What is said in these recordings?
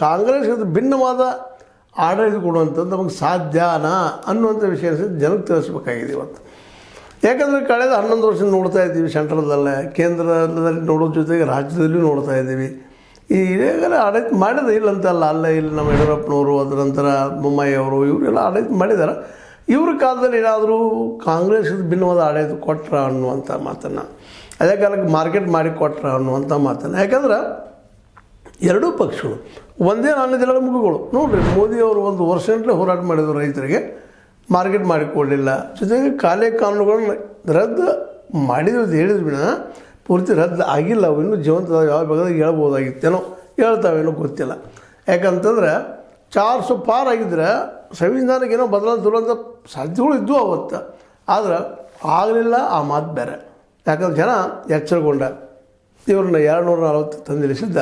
ಕಾಂಗ್ರೆಸ್ ಭಿನ್ನವಾದ ಆಡಳಿತ ಕೊಡುವಂಥದ್ದು ನಮಗೆ ಸಾಧ್ಯನಾ ಅನ್ನುವಂಥ ವಿಷಯ ಜನಕ್ಕೆ ತಿಳಿಸ್ಬೇಕಾಗಿದೆ ಇವತ್ತು. ಯಾಕಂದರೆ ಕಳೆದ 11 ವರ್ಷ ನೋಡ್ತಾ ಇದ್ದೀವಿ, ಸೆಂಟ್ರಲ್ದಲ್ಲೇ ಕೇಂದ್ರದಲ್ಲಿ ನೋಡೋ ಜೊತೆಗೆ ರಾಜ್ಯದಲ್ಲೂ ನೋಡ್ತಾ ಇದ್ದೀವಿ. ಈ ಈಗಾಗಲೇ ಆಡಳಿತ ಮಾಡಿದ ಇಲ್ಲಂತಲ್ಲ, ಅಲ್ಲೇ ಇಲ್ಲಿ ನಮ್ಮ ಯಡಿಯೂರಪ್ಪನವರು, ಅದರ ನಂತರ ಬೊಮ್ಮಾಯಿ ಅವರು ಇವರೆಲ್ಲ ಆಡಳಿತ ಮಾಡಿದ್ದಾರೆ. ಇವ್ರ ಕಾಲದಲ್ಲಿ ಏನಾದರೂ ಕಾಂಗ್ರೆಸ್ ಭಿನ್ನವಾದ ಆಡಳಿತ ಕೊಟ್ರ ಅನ್ನುವಂಥ ಮಾತನ್ನು, ಅದೇ ಕಾಲಕ್ಕೆ ಮಾರ್ಕೆಟ್ ಮಾಡಿ ಕೊಟ್ರ ಅನ್ನುವಂಥ ಮಾತನ್ನು. ಯಾಕಂದ್ರೆ ಎರಡೂ ಪಕ್ಷಗಳು ಒಂದೇ ನಾಣ್ಯದ ಮುಖಗಳು. ನೋಡಿರಿ, ಮೋದಿಯವರು 1 ವರ್ಷಗಟ್ಟಲೆ ಹೋರಾಟ ಮಾಡಿದರು, ರೈತರಿಗೆ ಮಾರ್ಕೆಟ್ ಮಾಡಿಕೊಡಲಿಲ್ಲ. ಜೊತೆಗೆ ಕಾಲೇ ಕಾನೂನುಗಳನ್ನ ರದ್ದು ಮಾಡಿದ್ರು ಅಂತ ಹೇಳಿದ್ರು ಬಿನ ಪೂರ್ತಿ ರದ್ದು ಆಗಿಲ್ಲ. ಅವು ಇನ್ನೂ ಜೀವಂತದ ಯಾವ ಭಾಗದಾಗ ಹೇಳ್ಬೋದಾಗಿತ್ತೇನೋ, ಹೇಳ್ತಾವೇನೋ ಗೊತ್ತಿಲ್ಲ. ಯಾಕಂತಂದ್ರೆ 400 ಪಾರ್ ಆಗಿದ್ರೆ ಸಂವಿಧಾನಕ್ಕೆ ಏನೋ ಬದಲಾವಣೆ ತರುವಂಥ ಸಾಧ್ಯತೆಗಳು ಇದ್ದವು ಅವತ್ತು. ಆದ್ರೆ ಆಗಲಿಲ್ಲ, ಆ ಮಾತು ಬೇರೆ. ಯಾಕಂದ್ರೆ ಜನ ಎಚ್ಚರಗೊಂಡ ಇವ್ರನ್ನ 240 ತಂದಿಳಿಸಿದ್ದ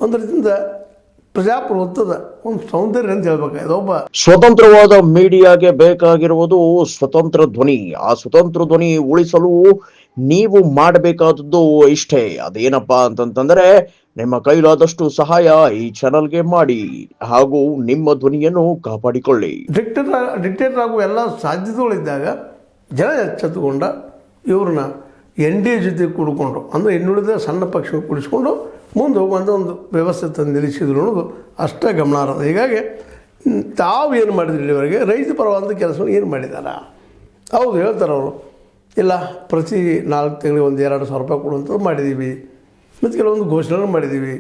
ಒಂದು ರೀತಿಯಿಂದ ಪ್ರಜಾಪ್ರಭುತ್ವದ ಒಂದು ಸೌಂದರ್ಯ ಅಂತ ಹೇಳ್ಬೇಕಾಗಿದೆ. ಒಬ್ಬ ಸ್ವತಂತ್ರವಾದ ಮೀಡಿಯಾಗೆ ಬೇಕಾಗಿರುವುದು ಸ್ವತಂತ್ರ ಧ್ವನಿ. ಆ ಸ್ವತಂತ್ರ ಧ್ವನಿ ಉಳಿಸಲು ನೀವು ಮಾಡಬೇಕಾದದ್ದು ಇಷ್ಟೇ. ಅದೇನಪ್ಪಾ ಅಂತಂತಂದ್ರೆ ನಿಮ್ಮ ಕೈಲಾದಷ್ಟು ಸಹಾಯ ಈ ಚಾನಲ್ಗೆ ಮಾಡಿ ಹಾಗೂ ನಿಮ್ಮ ಧ್ವನಿಯನ್ನು ಕಾಪಾಡಿಕೊಳ್ಳಿ. ಡಿಕ್ಟೇಟರ್ ಆಗುವ ಎಲ್ಲ ಸಾಧ್ಯತೆಗಳಿದ್ದಾಗ ಜನ ಎಚ್ಚೆತ್ತುಕೊಂಡ ಇವ್ರನ್ನ NDA ಜೊತೆ ಕೂಡಿಕೊಂಡು, ಅಂದರೆ ಇನ್ನುಳಿದ ಸಣ್ಣ ಪಕ್ಷ ಕೂಡಿಸ್ಕೊಂಡು ಮುಂದೆ ಹೋಗುವಂಥ ಒಂದು ವ್ಯವಸ್ಥೆ ತಂದು ನಿಲ್ಲಿಸಿದ್ರು ಅನ್ನೋದು ಅಷ್ಟೇ ಗಮನಾರ್ಹ. ಹೀಗಾಗಿ ತಾವು ಏನು ಮಾಡಿದ್ರು ಇಲ್ಲಿವರೆಗೆ ರೈತ ಪರವಾದ ಕೆಲಸವನ್ನು ಏನು ಮಾಡಿದ್ದಾರೆ? ಹೌದು ಹೇಳ್ತಾರೆ ಅವರು, ಇಲ್ಲ ಪ್ರತಿ 4 ತಿಂಗಳಿಗೆ 1-2 ಸಾವಿರ ರೂಪಾಯಿ ಕೊಡುವಂಥದ್ದು ಮಾಡಿದ್ದೀವಿ, ಮತ್ತು ಕೆಲವೊಂದು ಘೋಷಣೆ ಮಾಡಿದ್ದೀವಿ.